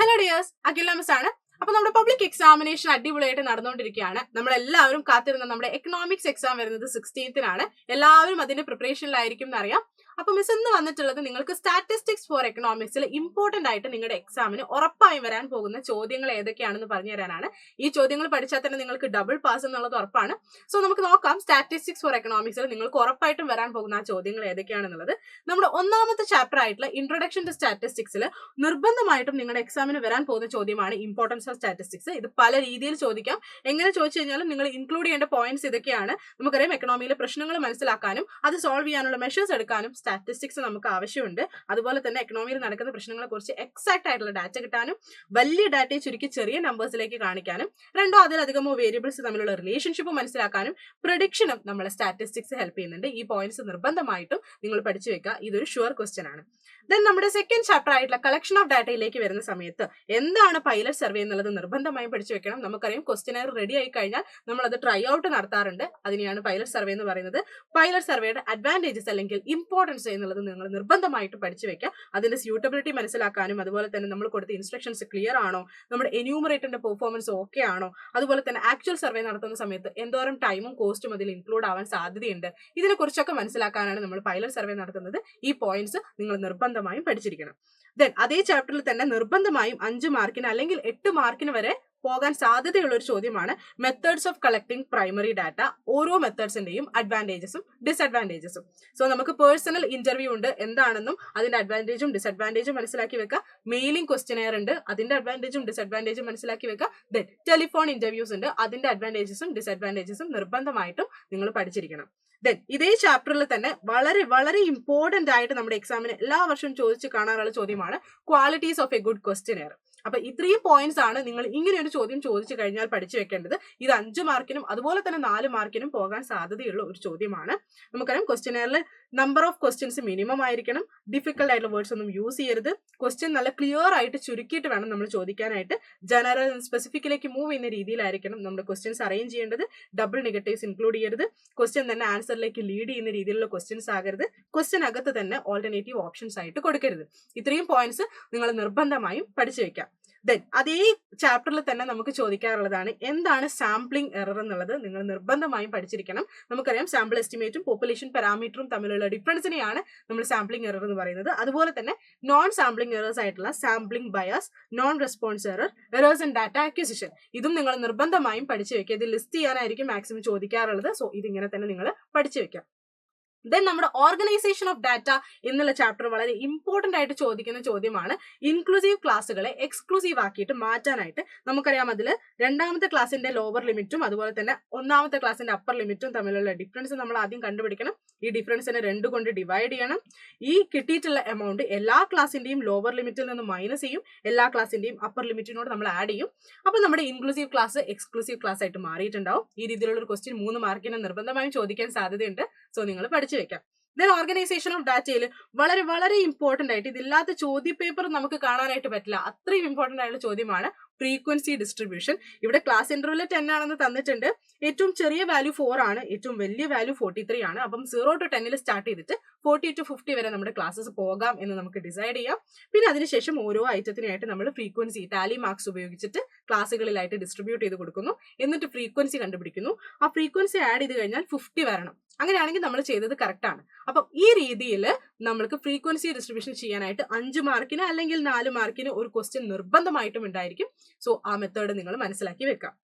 Hello dears, അഖില miss ആണ്. അപ്പൊ നമ്മുടെ പബ്ലിക് എക്സാമിനേഷൻ അടിപൊളിയായിട്ട് നടന്നുകൊണ്ടിരിക്കുകയാണ്. നമ്മളെല്ലാവരും കാത്തിരുന്ന നമ്മുടെ എക്കണോമിക്സ് എക്സാം വരുന്നത് 16th എല്ലാവരും അതിന്റെ പ്രിപ്പറേഷനിലായിരിക്കും എന്നറിയാം. അപ്പൊ മിസ് ഇന്ന് വന്നിട്ടുള്ളത് നിങ്ങൾക്ക് സ്റ്റാറ്റിസ്റ്റിക്സ് ഫോർ എക്കണോമിക്സിൽ ഇമ്പോർട്ടന്റ് ആയിട്ട് നിങ്ങളുടെ എക്സാമിന് ഉറപ്പായും വരാൻ പോകുന്ന ചോദ്യങ്ങൾ ഏതൊക്കെയാണെന്ന് പറഞ്ഞു തരാനാണ്. ഈ ചോദ്യങ്ങൾ പഠിച്ചാൽ തന്നെ നിങ്ങൾക്ക് ഡബിൾ പാസ് എന്നുള്ളത് ഉറപ്പാണ്. സോ നമുക്ക് നോക്കാം സ്റ്റാറ്റിസ്റ്റിക്സ് ഫോർ എക്കണോമിക്സിൽ നിങ്ങൾക്ക് ഉറപ്പായിട്ടും വരാൻ പോകുന്ന ആ ചോദ്യങ്ങൾ ഏതൊക്കെയാണെന്നുള്ളത്. നമ്മുടെ ഒന്നാമത്തെ ചാപ്റ്റർ ആയിട്ടുള്ള ഇൻട്രൊഡക്ഷൻ ടു സ്റ്റാറ്റിസ്റ്റിക്സിൽ നിർബന്ധമായിട്ടും നിങ്ങളുടെ എക്സാമിന് വരാൻ പോകുന്ന ചോദ്യമാണ് ഇമ്പോർട്ടൻസ് ഓഫ് സ്റ്റാറ്റിസ്റ്റിക്സ്. ഇത് പല രീതിയിൽ ചോദിക്കാം. എങ്ങനെ ചോദിച്ചു കഴിഞ്ഞാലും നിങ്ങൾ ഇൻക്ലൂഡ് ചെയ്യേണ്ട പോയിന്റ്സ് ഇതൊക്കെയാണ്. നമുക്കറിയാം എക്കണോമിയിലെ പ്രശ്നങ്ങൾ മനസ്സിലാക്കാനും അത് സോൾവ് ചെയ്യാനുള്ള മെഷേഴ്സ് എടുക്കാനും സ്റ്റാറ്റിസ്റ്റിക്സ് നമുക്ക് ആവശ്യമുണ്ട്. അതുപോലെ തന്നെ എക്കണോമിയിൽ നടക്കുന്ന പ്രശ്നങ്ങളെ കുറിച്ച് എക്സാക്ട് ആയിട്ടുള്ള ഡാറ്റ കിട്ടാനും വലിയ ഡാറ്റയെ ചുരുക്കി ചെറിയ നമ്പേഴ്സിലേക്ക് കാണിക്കാനും രണ്ടോ അതിലധികമോ വേരിയബിൾസ് തമ്മിലുള്ള റിലേഷൻഷിപ്പ് മനസ്സിലാക്കാനും പ്രഡിക്ഷനും നമ്മളെ സ്റ്റാറ്റിസ്റ്റിക്സ് ഹെൽപ്പ് ചെയ്യുന്നുണ്ട്. ഈ പോയിന്റ്സ് നിർബന്ധമായിട്ടും നിങ്ങൾ പഠിച്ചു വെക്കുക. ഇതൊരു ഷുവർ ക്വസ്റ്റ്യൻ ആണ്. ദെൻ നമ്മുടെ സെക്കൻഡ് ചാപ്റ്റർ ആയിട്ടുള്ള കളക്ഷൻ ഓഫ് ഡാറ്റയിലേക്ക് വരുന്ന സമയത്ത് എന്താണ് പൈലറ്റ് സർവേ എന്നുള്ളത് നിർബന്ധമായും പഠിച്ചു വെക്കണം. നമുക്കറിയാം ക്വസ്റ്റ്യനർ റെഡി ആയി കഴിഞ്ഞാൽ നമ്മൾ അത് ട്രൈ ഔട്ട് നടത്താറുണ്ട്. അതിനെയാണ് പൈലറ്റ് സർവേ എന്ന് പറയുന്നത്. പൈലറ്റ് സർവേയുടെ അഡ്വാൻറ്റേജസ് അല്ലെങ്കിൽ ഇമ്പോർട്ടൻസ് എന്നുള്ളത് നിങ്ങൾ നിർബന്ധമായിട്ട് പഠിച്ചു വെക്കുക. അതിന്റെ സ്യൂട്ടബിലിറ്റി മനസ്സിലാക്കാനും അതുപോലെ തന്നെ നമ്മൾ കൊടുത്ത ഇൻസ്ട്രക്ഷൻസ് ക്ലിയർ ആണോ, നമ്മുടെ എന്യൂമറേറ്ററിന്റെ പെർഫോമൻസ് ഓക്കെ ആണോ, അതുപോലെ തന്നെ ആക്ച്വൽ സർവേ നടത്തുന്ന സമയത്ത് എന്തോരം ടൈമും കോസ്റ്റും അതിൽ ഇൻക്ലൂഡ് ആവാൻ സാധ്യതയുണ്ട്, ഇതിനെക്കുറിച്ചൊക്കെ മനസ്സിലാക്കാനാണ് നമ്മൾ പൈലറ്റ് സർവേ നടത്തുന്നത്. ഈ പോയിന്റ്സ് നിങ്ങൾ നിർബന്ധമായും പഠിച്ചിരിക്കണം. ദെൻ അതേ ചാപ്റ്ററിൽ തന്നെ നിർബന്ധമായും 5 മാർക്കിന് അല്ലെങ്കിൽ 8 മാർക്കിന് വരെ പോകാൻ സാധ്യതയുള്ള ഒരു ചോദ്യമാണ് methods of collecting primary data. ഓരോ മെത്തേഡ്സിന്റെയും അഡ്വാൻറ്റേജസും ഡിസഡ്വാൻറ്റേജസും. സോ നമുക്ക് പേഴ്സണൽ ഇന്റർവ്യൂ ഉണ്ട്, എന്താണെന്നും അതിന്റെ അഡ്വാൻറ്റേജും ഡിസഡ്വാൻറ്റേജും മനസ്സിലാക്കി വെക്കുക. മെയിലിംഗ് ക്വസ്റ്റ്യനെയർ ഉണ്ട്, അതിന്റെ അഡ്വാൻറ്റേജും ഡിസഡ്വാൻറ്റേജും മനസ്സിലാക്കി വെക്കുക. ദെൻ ടെലിഫോൺ ഇന്റർവ്യൂസ് ഉണ്ട്, അതിന്റെ അഡ്വാൻറ്റേജസും ഡിസഡ്വാൻറ്റേജസും നിർബന്ധമായിട്ടും നിങ്ങൾ പഠിച്ചിരിക്കണം. ദെൻ ഇതേ ചാപ്റ്ററിൽ തന്നെ വളരെ വളരെ ഇമ്പോർട്ടന്റ് ആയിട്ട് നമ്മുടെ എക്സാമിന് എല്ലാ വർഷവും ചോദിച്ചു കാണാറുള്ള ചോദ്യമാണ് qualities of A good questionnaire. അപ്പൊ ഇത്രയും പോയിന്റ്സ് ആണ് നിങ്ങൾ ഇങ്ങനെ ഒരു ചോദ്യം ചോദിച്ചു കഴിഞ്ഞാൽ പഠിച്ചു വെക്കേണ്ടത്. ഇത് 5 മാർക്കിനും അതുപോലെ തന്നെ 4 മാർക്കിനും പോകാൻ സാധ്യതയുള്ള ഒരു ചോദ്യമാണ്. നമുക്കറിയാം ക്വസ്റ്റ്യനെയറിൽ നമ്പർ ഓഫ് ക്വസ്റ്റ്യൻസ് മിനിമം ആയിരിക്കണം. ഡിഫിക്കൽട്ട് ആയിട്ടുള്ള വേർഡ്സ് ഒന്നും യൂസ് ചെയ്യരുത്. ക്വസ്റ്റ്യൻ നല്ല ക്ലിയർ ആയിട്ട് ചുരുക്കിയിട്ട് വേണം നമ്മൾ ചോദിക്കാനായിട്ട്. ജനറൽ സ്പെസിഫിക്കിലേക്ക് മൂവ് ചെയ്യുന്ന രീതിയിലായിരിക്കണം നമ്മുടെ ക്വസ്റ്റ്യൻസ് അറേഞ്ച് ചെയ്യേണ്ടത്. ഡബിൾ നെഗറ്റീവ്സ് ഇൻക്ലൂഡ് ചെയ്യരുത്. ക്വസ്റ്റ്യൻ തന്നെ ആൻസറിലേക്ക് ലീഡ് ചെയ്യുന്ന രീതിയിലുള്ള ക്വസ്റ്റ്യൻസ് ആകരുത്. ക്വസ്റ്റ്യൻ അകത്ത് തന്നെ ഓൾട്ടർനേറ്റീവ് ഓപ്ഷൻസ് ആയിട്ട് കൊടുക്കരുത്. ഇത്രയും പോയിന്റ്സ് നിങ്ങൾ നിർബന്ധമായും പഠിച്ചു വെക്കാം. ദെൻ അതേ ചാപ്റ്ററിൽ തന്നെ നമുക്ക് ചോദിക്കാറുള്ളതാണ് എന്താണ് സാമ്പിളിംഗ് എറർ എന്നുള്ളത്. നിങ്ങൾ നിർബന്ധമായും പഠിച്ചിരിക്കണം. നമുക്കറിയാം സാമ്പിൾ എസ്റ്റിമേറ്റും പോപ്പുലേഷൻ പാരാമീറ്ററും തമ്മിലുള്ള ഡിഫറൻസിനെയാണ് നമ്മൾ സാമ്പിളിംഗ് എറർ എന്ന് പറയുന്നത്. അതുപോലെ തന്നെ നോൺ സാമ്പിളിംഗ് എറേഴ്സ് ആയിട്ടുള്ള sampling bias, non response error, errors in data acquisition, ഇതും നിങ്ങൾ നിർബന്ധമായും പഠിച്ചു വെക്കുക. ഇത് ലിസ്റ്റ് ചെയ്യാനായിരിക്കും മാക്സിമം ചോദിക്കാറുള്ളത്. സോ ഇതിങ്ങനെ തന്നെ നിങ്ങൾ പഠിച്ചു വെക്കാം. ദെൻ നമ്മുടെ ഓർഗനൈസേഷൻ ഓഫ് ഡാറ്റ എന്നുള്ള ചാപ്റ്റർ വളരെ ഇമ്പോർട്ടന്റ് ആയിട്ട് ചോദിക്കുന്ന ചോദ്യമാണ്. ഇൻക്ലൂസീവ് ക്ലാസ്സുകളെ എക്സ്ക്ലൂസീവ് ആക്കിയിട്ട് മാറ്റാനായിട്ട് നമുക്കറിയാം അതിൽ രണ്ടാമത്തെ ക്ലാസിന്റെ ലോവർ ലിമിറ്റും അതുപോലെ തന്നെ ഒന്നാമത്തെ ക്ലാസിന്റെ അപ്പർ ലിമിറ്റും തമ്മിലുള്ള ഡിഫറൻസ് നമ്മൾ ആദ്യം കണ്ടുപിടിക്കണം. ഈ ഡിഫറൻസിനെ 2 കൊണ്ട് ഡിവൈഡ് ചെയ്യണം. ഈ കിട്ടിയിട്ടുള്ള എമൗണ്ട് എല്ലാ ക്ലാസിന്റെയും ലോവർ ലിമിറ്റിൽ നിന്ന് മൈനസ് ചെയ്യും, എല്ലാ ക്ലാസിന്റെയും അപ്പർ ലിമിറ്റിനോട് നമ്മൾ ആഡ് ചെയ്യും. അപ്പൊ നമ്മുടെ ഇൻക്ലൂസീവ് ക്ലാസ് എക്സ്ക്ലൂസീവ് ക്ലാസ് ആയിട്ട് മാറിയിട്ടുണ്ടാവും. ഈ രീതിയിലുള്ള ഒരു ക്വസ്റ്റ്യൻ 3 മാർക്കിന് നിർബന്ധമായും ചോദിക്കാൻ സാധ്യതയുണ്ട്. സോ നിങ്ങൾ പഠിച്ചു വെക്കാം. ദെൻ ഓർഗനൈസേഷൻ ഓഫ് ഡാറ്റയിൽ വളരെ വളരെ ഇമ്പോർട്ടന്റ് ആയിട്ട് ഇതില്ലാത്ത ചോദ്യ പേപ്പർ നമുക്ക് കാണാനായിട്ട് പറ്റില്ല. അത്രയും ഇമ്പോർട്ടന്റ് ആയിട്ടുള്ള ചോദ്യമാണ് ഫ്രീക്വൻസി ഡിസ്ട്രിബ്യൂഷൻ. ഇവിടെ ക്ലാസ് ഇന്റർവെൽ 10 ആണെന്ന് തന്നിട്ടുണ്ട്. ഏറ്റവും ചെറിയ വാല്യൂ 4 ആണ്, ഏറ്റവും വലിയ വാല്യൂ 43 ആണ്. അപ്പം 0 to 10 സ്റ്റാർട്ട് ചെയ്തിട്ട് 40 to 50 വരെ നമ്മുടെ ക്ലാസ്സസ് പോകാം എന്ന് നമുക്ക് ഡിസൈഡ് ചെയ്യാം. പിന്നെ അതിനുശേഷം ഓരോ ഐറ്റത്തിനായിട്ട് നമ്മൾ ഫ്രീക്വൻസി ടാലി മാർക്സ് ഉപയോഗിച്ചിട്ട് ക്ലാസ്സുകളിലായിട്ട് ഡിസ്ട്രിബ്യൂട്ട് ചെയ്ത് കൊടുക്കുന്നു. എന്നിട്ട് ഫ്രീക്വൻസി കണ്ടുപിടിക്കുന്നു. ആ ഫ്രീക്വൻസി ആഡ് ചെയ്ത് കഴിഞ്ഞാൽ 50 വരണം. അങ്ങനെയാണെങ്കിൽ നമ്മൾ ചെയ്തത് കറക്റ്റ് ആണ്. അപ്പം ഈ രീതിയിൽ നമ്മൾക്ക് ഫ്രീക്വൻസി ഡിസ്ട്രിബ്യൂഷൻ ചെയ്യാനായിട്ട് 5 മാർക്കിന് അല്ലെങ്കിൽ 4 മാർക്കിന് ഒരു ക്വസ്റ്റ്യൻ നിർബന്ധമായിട്ടും ഉണ്ടായിരിക്കും. സോ ആ മെത്തേഡ് നിങ്ങൾ മനസ്സിലാക്കി വെക്കാം.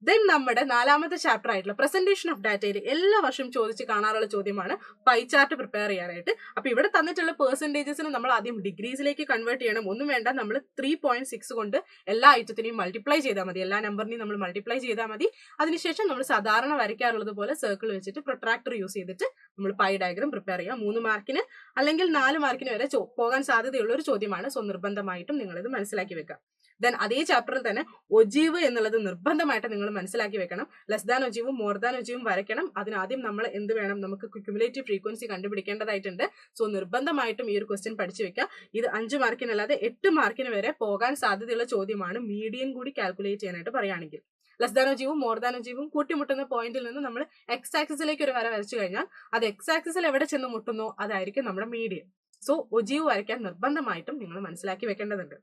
ദെൻ നമ്മുടെ 4ാമത്തെ ചാപ്റ്റർ ആയിട്ടുള്ള പ്രസന്റേഷൻ ഓഫ് ഡാറ്റയിൽ എല്ലാ വർഷവും ചോദിച്ച് കാണാറുള്ള ചോദ്യമാണ് പൈ ചാർട്ട് പ്രിപ്പയർ ചെയ്യാനായിട്ട്. അപ്പൊ ഇവിടെ തന്നിട്ടുള്ള പെർസെന്റേജസിന് നമ്മൾ ആദ്യം ഡിഗ്രീസിലേക്ക് കൺവേർട്ട് ചെയ്യണം. ഒന്നും വേണ്ട, നമ്മൾ 3.6 കൊണ്ട് എല്ലാ ഐറ്റത്തിനെയും മൾട്ടിപ്ലൈ ചെയ്താൽ മതി. എല്ലാ നമ്പറിനെയും നമ്മൾ മൾട്ടിപ്ലൈ ചെയ്താൽ മതി. അതിനുശേഷം നമ്മൾ സാധാരണ വരയ്ക്കാറുള്ളത് പോലെ സർക്കിൾ വെച്ചിട്ട് പ്രൊട്രാക്ടർ യൂസ് ചെയ്തിട്ട് നമ്മൾ പൈ ഡയഗ്രം പ്രിപ്പയർ ചെയ്യാം. 3 മാർക്കിന് അല്ലെങ്കിൽ 4 മാർക്കിന് വരെ പോകാൻ സാധ്യതയുള്ള ഒരു ചോദ്യമാണ്. സോ നിർബന്ധമായിട്ടും നിങ്ങൾ ഇത് മനസ്സിലാക്കി വെക്കാം. ദെൻ അതേ ചാപ്റ്ററിൽ തന്നെ ഒജീവ് എന്നുള്ളത് നിർബന്ധമായിട്ട് നിങ്ങൾ മനസ്സിലാക്കി വെക്കണം. ലെസ് ദാൻ ഒജീവും മോർ ദാൻ ഒജീവും വരയ്ക്കണം. അതിനാദ്യം നമ്മൾ എന്ത് വേണം, നമുക്ക് ക്യുമുലേറ്റീവ് ഫ്രീക്വൻസി കണ്ടുപിടിക്കേണ്ടതായിട്ടുണ്ട്. സോ നിർബന്ധമായിട്ടും ഈ ഒരു ക്വസ്റ്റ്യൻ പഠിച്ചു വെക്കുക. ഇത് 5 മാർക്കിനല്ലാതെ 8 മാർക്കിന് വരെ പോകാൻ സാധ്യതയുള്ള ചോദ്യമാണ്. മീഡിയൻ കൂടി കാൽക്കുലേറ്റ് ചെയ്യാനായിട്ട് പറയുകയാണെങ്കിൽ ലെസ് ദാൻ ഒജീവും മോർ ദാൻ ഒജീവും കൂട്ടിമുട്ടുന്ന പോയിന്റിൽ നിന്ന് നമ്മൾ എക്സ് ആക്സിസിലേക്ക് ഒരു വര വരച്ചു കഴിഞ്ഞാൽ അത് എക്സ് ആക്സിസിൽ എവിടെ ചെന്ന് മുട്ടുന്നോ അതായിരിക്കും നമ്മുടെ മീഡിയൻ. സോ ഒജീവ് വരയ്ക്കാൻ നിർബന്ധമായിട്ടും നിങ്ങൾ മനസ്സിലാക്കി വെക്കേണ്ടതുണ്ട്.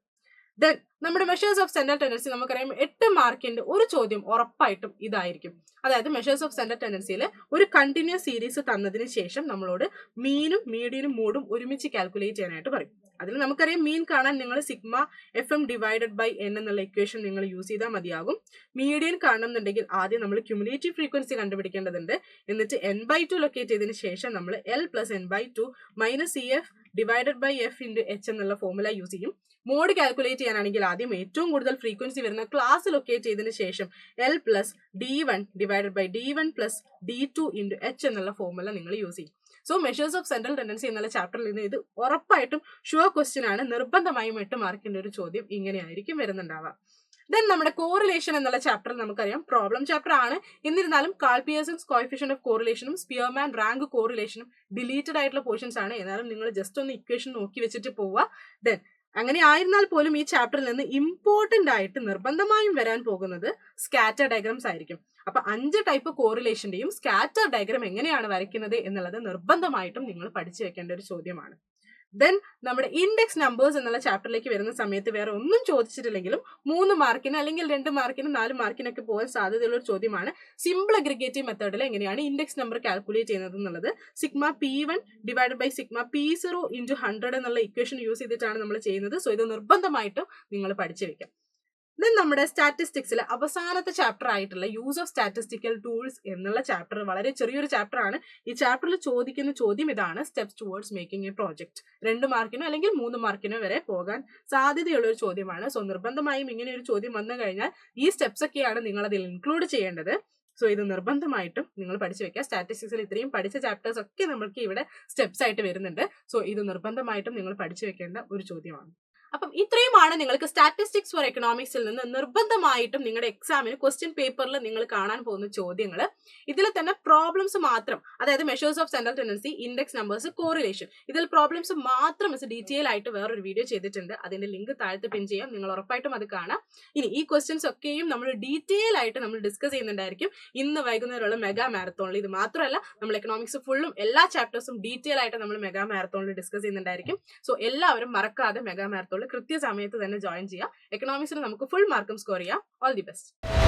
ദെൻ നമ്മുടെ മെഷേഴ്സ് ഓഫ് സെൻട്രൽ ടെൻഡൻസി നമുക്കറിയാം 8 മാർക്കിന്റെ ഒരു ചോദ്യം ഉറപ്പായിട്ടും ഇതായിരിക്കും. അതായത് മെഷേഴ്സ് ഓഫ് സെൻട്രൽ ടെൻഡൻസിയിൽ ഒരു കണ്ടിന്യൂസ് സീരീസ് തന്നതിന് ശേഷം നമ്മളോട് മീനും മീഡിയനും മോഡും ഒരുമിച്ച് കാൽക്കുലേറ്റ് ചെയ്യാനായിട്ട് പറയും. അതിൽ നമുക്കറിയാം മീൻ കാണാൻ നിങ്ങൾ sigma F M divided by N എന്നുള്ള ഇക്വേഷൻ നിങ്ങൾ യൂസ് ചെയ്താൽ മതിയാകും. മീഡിയൻ കാണണമെന്നുണ്ടെങ്കിൽ ആദ്യം നമ്മൾ ക്യുമുലേറ്റീവ് ഫ്രീക്വൻസി കണ്ടുപിടിക്കേണ്ടതുണ്ട്. എന്നിട്ട് n/2 ലൊക്കേറ്റ് ചെയ്തതിന് ശേഷം നമ്മൾ L + n/2 - CF divided by F × H എന്നുള്ള ഫോർമുല യൂസ് ചെയ്യും. മോഡ് കാൽക്കുലേറ്റ് ചെയ്യാനാണെങ്കിൽ ആദ്യം ഏറ്റവും കൂടുതൽ ഫ്രീക്വൻസി വരുന്ന ക്ലാസ് ലൊക്കേറ്റ് ചെയ്തതിന് ശേഷം L + D1 divided by D1 + D2 × H എന്നുള്ള ഫോർമുല നിങ്ങൾ യൂസ് ചെയ്യും. So measures of central tendency എന്നുള്ള ചാപ്റ്ററിൽ നിന്ന് ഇത് ഉറപ്പായിട്ടും ഷുവർ ക്വസ്റ്റ്യൻ ആണ്. നിർബന്ധമായും 8 മാർക്കിന്റെ ഒരു ചോദ്യം ഇങ്ങനെയായിരിക്കും വരുന്നുണ്ടാവുക. ദെൻ നമ്മുടെ കോറിലേഷൻ എന്നുള്ള ചാപ്റ്റർ നമുക്കറിയാം പ്രോബ്ലം ചാപ്റ്റർ ആണ്. എന്നിരുന്നാലും കാൾ പിയേഴ്സൺസ് കോഎഫിഷ്യന്റ് ഓഫ് കോറിലേഷനും സ്പിയർമാൻ റാങ്ക് കോറിലേഷനും ഡിലീറ്റഡ് ആയിട്ടുള്ള പോർഷൻസ് ആണ്. എന്നാലും നിങ്ങൾ ജസ്റ്റ് ഒന്ന് ഇക്വേഷൻ നോക്കി വെച്ചിട്ട് പോവുക. ദെൻ അങ്ങനെ ആയിരുന്നാൽ പോലും ഈ ചാപ്റ്ററിൽ നിന്ന് ഇമ്പോർട്ടന്റ് ആയിട്ട് നിർബന്ധമായും വരാൻ പോകുന്നത് സ്കാറ്റർ ഡയഗ്രംസ് ആയിരിക്കും. അപ്പൊ 5 ടൈപ്പ് കോറിലേഷന്റെയും സ്കാറ്റർ ഡയഗ്രം എങ്ങനെയാണ് വരയ്ക്കുന്നത് എന്നുള്ളത് നിർബന്ധമായിട്ടും നിങ്ങൾ പഠിച്ചു വെക്കേണ്ട ഒരു ചോദ്യമാണ്. ദെൻ നമ്മുടെ ഇൻഡെക്സ് നമ്പേഴ്സ് എന്നുള്ള ചാപ്റ്ററിലേക്ക് വരുന്ന സമയത്ത് വേറെ ഒന്നും ചോദിച്ചിട്ടില്ലെങ്കിലും 3 മാർക്കിന് അല്ലെങ്കിൽ 2 മാർക്കിന് 4 മാർക്കിനൊക്കെ പോകാൻ സാധ്യതയുള്ള ഒരു ചോദ്യമാണ് സിമ്പിൾ അഗ്രിഗേറ്റീവ് മെത്തേഡിൽ എങ്ങനെയാണ് ഇൻഡെക്സ് നമ്പർ കാൽക്കുലേറ്റ് ചെയ്യുന്നത് എന്നുള്ളത്. Sigma P1 divided by sigma P0 × 100 എന്നുള്ള ഇക്വേഷൻ യൂസ് ചെയ്തിട്ടാണ് നമ്മൾ ചെയ്യുന്നത്. സോ ഇത് നിർബന്ധമായിട്ടും നിങ്ങൾ പഠിച്ചു വെക്കാം. ദെൻ നമ്മുടെ സ്റ്റാറ്റിസ്റ്റിക്സിൽ അവസാനത്തെ ചാപ്റ്റർ ആയിട്ടുള്ള യൂസ് ഓഫ് സ്റ്റാറ്റിസ്റ്റിക്കൽ ടൂൾസ് എന്നുള്ള ചാപ്റ്റർ വളരെ ചെറിയൊരു ചാപ്റ്റർ ആണ്. ഈ ചാപ്റ്ററിൽ ചോദിക്കുന്ന ചോദ്യം ഇതാണ്: steps towards making A project. 2 മാർക്കിനോ അല്ലെങ്കിൽ 3 മാർക്കിനോ വരെ പോകാൻ സാധ്യതയുള്ള ഒരു ചോദ്യമാണ്. സോ നിർബന്ധമായും ഇങ്ങനെ ഒരു ചോദ്യം വന്നു കഴിഞ്ഞാൽ ഈ സ്റ്റെപ്സ് ഒക്കെയാണ് നിങ്ങൾ അതിൽ ഇൻക്ലൂഡ് ചെയ്യേണ്ടത്. സോ ഇത് നിർബന്ധമായിട്ടും നിങ്ങൾ പഠിച്ചു വെക്കുക. സ്റ്റാറ്റിസ്റ്റിക്സിൽ ഇത്രയും പഠിച്ച ചാപ്റ്റേഴ്സ് ഒക്കെ നമ്മൾക്ക് ഇവിടെ സ്റ്റെപ്സ് ആയിട്ട് വരുന്നുണ്ട്. സോ ഇത് നിർബന്ധമായിട്ടും നിങ്ങൾ പഠിച്ചു വെക്കേണ്ട ഒരു ചോദ്യമാണ്. അപ്പം ഇത്രയുമാണ് നിങ്ങൾക്ക് സ്റ്റാറ്റിസ്റ്റിക്സ് ഫോർ എക്കണോമിക്സിൽ നിന്ന് നിർബന്ധമായിട്ടും നിങ്ങളുടെ എക്സാമിന് ക്വസ്റ്റ്യൻ പേപ്പറിൽ നിങ്ങൾ കാണാൻ പോകുന്ന ചോദ്യങ്ങൾ. ഇതിൽ തന്നെ പ്രോബ്ലംസ് മാത്രം, അതായത് measures of central tendency, index numbers, correlation, ഇതിൽ പ്രോബ്ലംസ് മാത്രം ഡീറ്റെയിൽ ആയിട്ട് വേറൊരു വീഡിയോ ചെയ്തിട്ടുണ്ട്. അതിന്റെ ലിങ്ക് താഴത്ത് പിൻ ചെയ്യാം. നിങ്ങൾ ഉറപ്പായിട്ടും അത് കാണാം. ഇനി ഈ ക്വസ്റ്റ്യൻസ് ഒക്കെയും നമ്മൾ ഡീറ്റെയിൽ ആയിട്ട് നമ്മൾ ഡിസ്കസ് ചെയ്യുന്നുണ്ടായിരിക്കും ഇന്ന് വൈകുന്നേരമുള്ള മെഗാ മാരത്തോണിൽ. ഇത് മാത്രമല്ല, നമ്മൾ എക്കണോമിക്സ് ഫുള്ളും എല്ലാ ചാപ്റ്റേഴ്സും ഡീറ്റെയിൽ ആയിട്ട് നമ്മൾ മെഗാ മാരത്തോണിൽ ഡിസ്കസ് ചെയ്യുന്നുണ്ടായിരിക്കും. സോ എല്ലാവരും മറക്കാതെ മെഗാ മാരത്തോണിൽ കൃത്യസമയത്ത് തന്നെ ജോയിൻ ചെയ്യാം. എക്കണോമിക്സിന് നമുക്ക് ഫുൾ മാർക്കും സ്കോർ ചെയ്യാം. All the best.